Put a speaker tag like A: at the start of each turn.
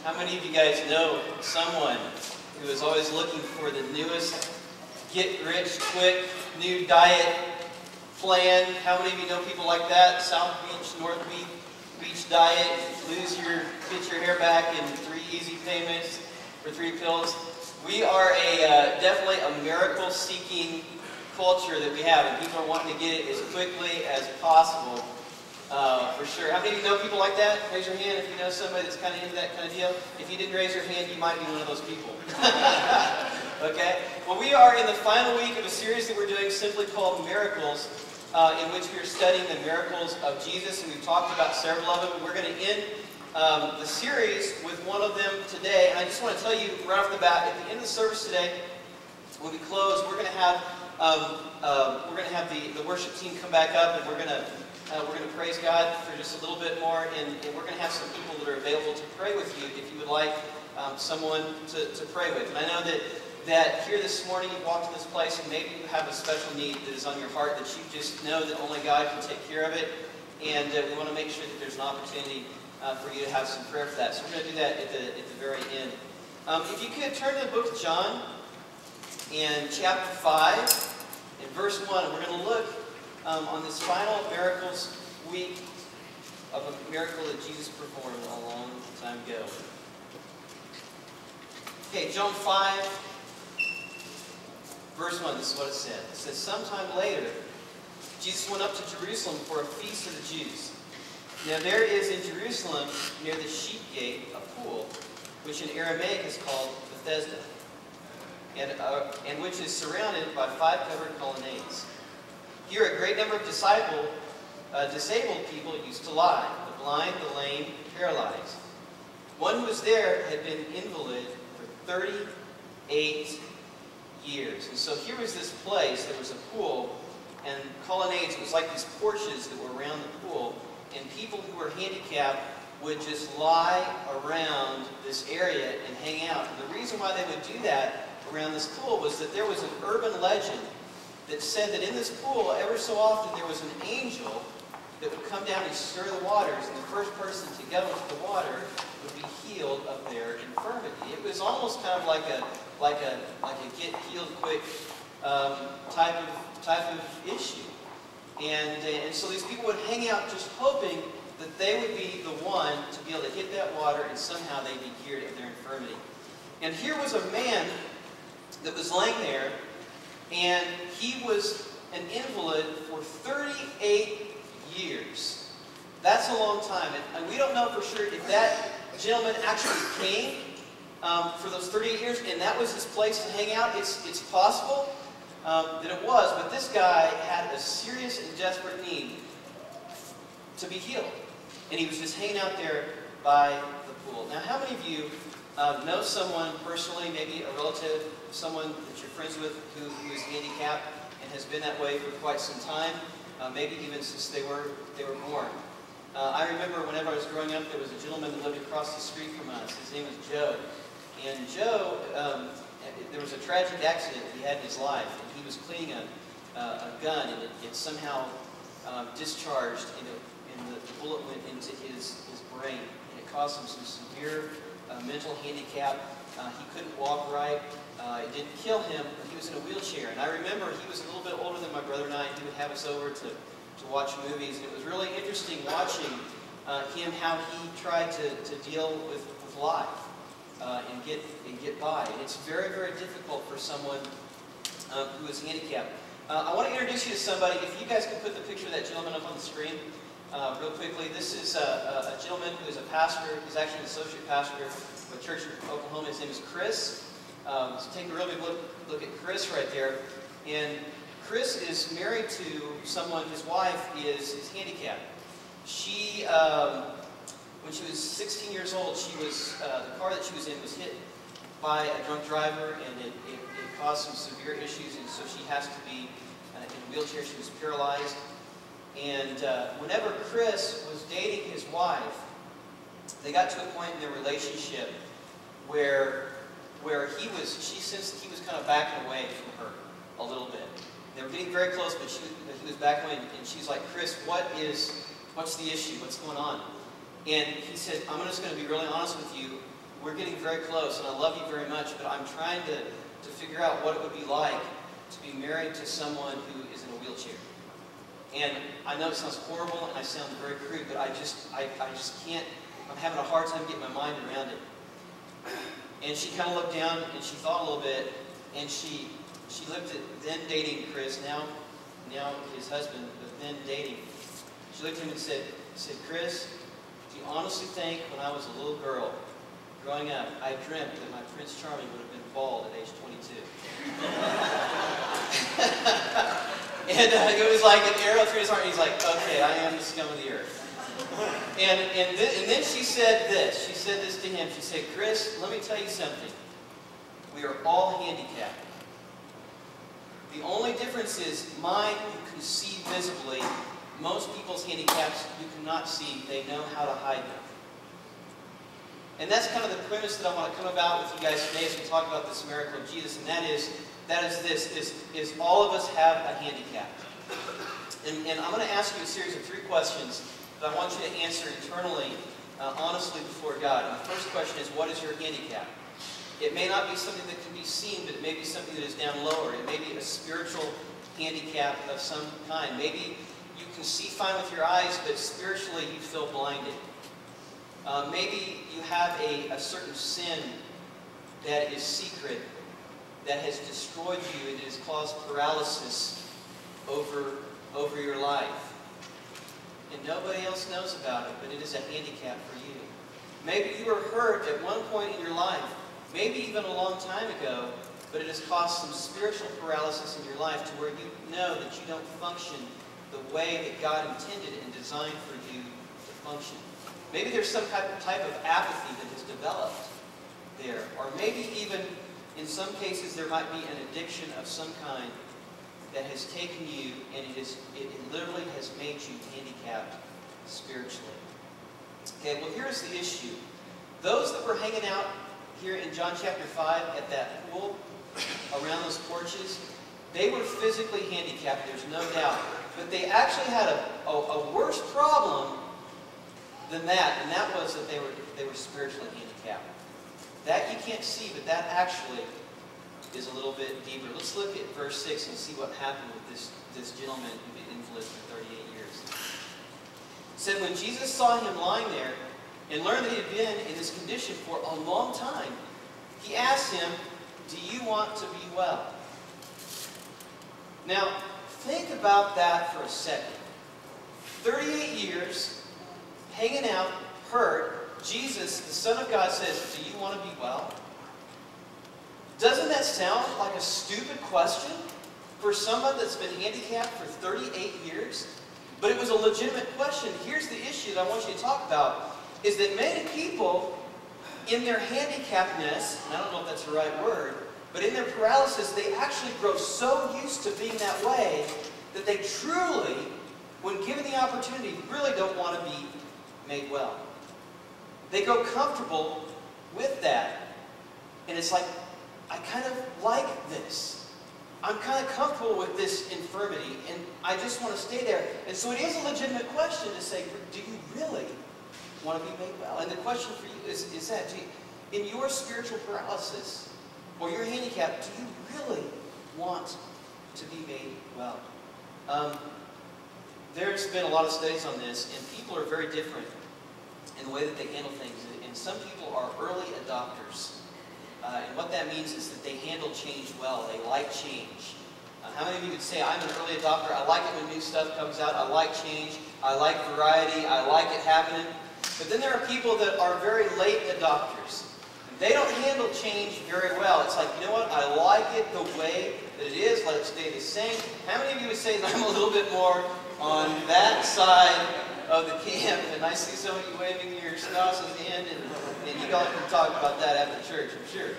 A: How many of you guys know someone who is always looking for the newest get-rich-quick new diet plan? How many of you know people like that? South Beach, North Beach diet, get your hair back in 3 easy payments for 3 pills. We are definitely a miracle-seeking culture that we have, and people are wanting to get it as quickly as possible. For sure. How many of you know people like that? Raise your hand if you know somebody that's kind of into that kind of deal. If you didn't raise your hand, you might be one of those people. Okay? Well, we are in the final week of a series that we're doing simply called Miracles, in which we are studying the miracles of Jesus, and we've talked about several of them. We're going to end the series with one of them today, and I just want to tell you right off the bat, at the end of the service today, when we close, we're going to have the worship team come back up, and we're going to praise God for just a little bit more, and we're going to have some people that are available to pray with you if you would like someone to pray with. And I know that here this morning you walked in this place and maybe you have a special need that is on your heart that you just know that only God can take care of it, and we want to make sure that there's an opportunity for you to have some prayer for that. So we're going to do that at the very end. If you could turn to the book of John in chapter 5 and verse 1, we're going to look on this final miracles week of a miracle that Jesus performed a long time ago. Okay, John 5, verse 1, this is what it said. It says, sometime later, Jesus went up to Jerusalem for a feast of the Jews. Now there is in Jerusalem, near the sheep gate, a pool, which in Aramaic is called Bethesda, and which is surrounded by 5 covered colonnades. Here a great number of disabled people used to lie, the blind, the lame, the paralyzed. One who was there had been invalid for 38 years. And so here was this place, there was a pool, and colonnades, it was like these porches that were around the pool, and people who were handicapped would just lie around this area and hang out. And the reason why they would do that around this pool was that there was an urban legend that said that in this pool, ever so often, there was an angel that would come down and stir the waters, and the first person to go into the water would be healed of their infirmity. It was almost kind of like a get healed quick type of issue. And so these people would hang out just hoping that they would be the one to be able to hit that water and somehow they'd be cured of their infirmity. And here was a man that was laying there, and he was an invalid for 38 years. That's a long time. And we don't know for sure if that gentleman actually came for those 38 years and that was his place to hang out. It's possible that it was, but this guy had a serious and desperate need to be healed. And he was just hanging out there by the pool. Now, how many of you know someone personally, maybe a relative, someone that you're friends with who is handicapped and has been that way for quite some time, maybe even since they were born? I remember whenever I was growing up, there was a gentleman that lived across the street from us. His name was Joe. And Joe, there was a tragic accident he had in his life, and he was cleaning a gun, and it somehow discharged, and the bullet went into his brain, and it caused him some severe mental handicap. He couldn't walk right. It didn't kill him, but he was in a wheelchair. And I remember he was a little bit older than my brother and I, and he would have us over to watch movies. And it was really interesting watching him, how he tried to deal with life and get by. And it's very, very difficult for someone who is handicapped. I want to introduce you to somebody. If you guys could put the picture of that gentleman up on the screen real quickly. This is a gentleman who is a pastor. He's actually an associate pastor of a church in Oklahoma. His name is Chris. So take a real big look at Chris right there. And Chris is married to someone, his wife is handicapped. She, when she was 16 years old, the car that she was in was hit by a drunk driver, and it caused some severe issues, and so she has to be in a wheelchair. She was paralyzed. And whenever Chris was dating his wife, they got to a point in their relationship where she sensed that he was kind of backing away from her a little bit. They were getting very close, but he was backing away, and she's like, Chris, what's the issue? What's going on? And he said, I'm just going to be really honest with you. we're getting very close, and I love you very much, but I'm trying to figure out what it would be like to be married to someone who is in a wheelchair. And I know it sounds horrible, and I sound very crude, but I just can't, I'm having a hard time getting my mind around it. And she kind of looked down, and she thought a little bit, and she looked at then dating Chris, now his husband, but then dating. She looked at him and said, Chris, do you honestly think when I was a little girl, growing up, I dreamt that my Prince Charming would have been bald at age 22? And it was like an arrow through his heart. He's like, okay, I am the scum of the earth. And then she said this. She said this to him. She said, Chris, let me tell you something. We are all handicapped. The only difference is mine you can see visibly. Most people's handicaps you cannot see. They know how to hide them. And that's kind of the premise that I want to come about with you guys today as we talk about this miracle of Jesus. And that is this, all of us have a handicap. And I'm going to ask you a series of 3 questions that I want you to answer internally, honestly before God. And the first question is, what is your handicap? It may not be something that can be seen, but it may be something that is down lower. It may be a spiritual handicap of some kind. Maybe you can see fine with your eyes, but spiritually you feel blinded. Maybe you have a certain sin that is secret, that has destroyed you and has caused paralysis over your life. And nobody else knows about it, but it is a handicap for you. Maybe you were hurt at one point in your life, maybe even a long time ago, but it has caused some spiritual paralysis in your life to where you know that you don't function the way that God intended and designed for you to function. Maybe there's some type of apathy that has developed there. Or maybe even, in some cases, there might be an addiction of some kind that has taken you and it literally has made you handicapped spiritually. Okay, well here's the issue. Those that were hanging out here in John chapter 5 at that pool, around those porches, they were physically handicapped, there's no doubt. But they actually had a worse problem than that, and that was that they were spiritually handicapped. That you can't see, but that actually is a little bit deeper. Let's look at verse 6 and see what happened with this gentleman who had been invalid for 38 years. It said, when Jesus saw him lying there and learned that he had been in this condition for a long time, he asked him, do you want to be well? Now, think about that for a second. 38 years, hanging out, hurt, Jesus, the Son of God, says, do you want to be well? Doesn't that sound like a stupid question for someone that's been handicapped for 38 years? But it was a legitimate question. Here's the issue that I want you to talk about, is that many people, in their handicappedness, and I don't know if that's the right word, but in their paralysis, they actually grow so used to being that way that they truly, when given the opportunity, really don't want to be made well. They grow comfortable with that. And it's like, I kind of like this. I'm kind of comfortable with this infirmity, and I just want to stay there. And so it is a legitimate question to say, do you really want to be made well? And the question for you is that, in your spiritual paralysis, or your handicap, do you really want to be made well? There's been a lot of studies on this, and people are very different in the way that they handle things. And some people are early adopters. And what that means is that they handle change well. They like change. How many of you would say, I'm an early adopter, I like it when new stuff comes out, I like change, I like variety, I like it happening. But then there are people that are very late adopters. They don't handle change very well. It's like, you know what, I like it the way that it is, let it stay the same. How many of you would say that I'm a little bit more on that side of the camp? And I see some of you waving your spouse's hand, and you all can talk about that after church, I'm sure.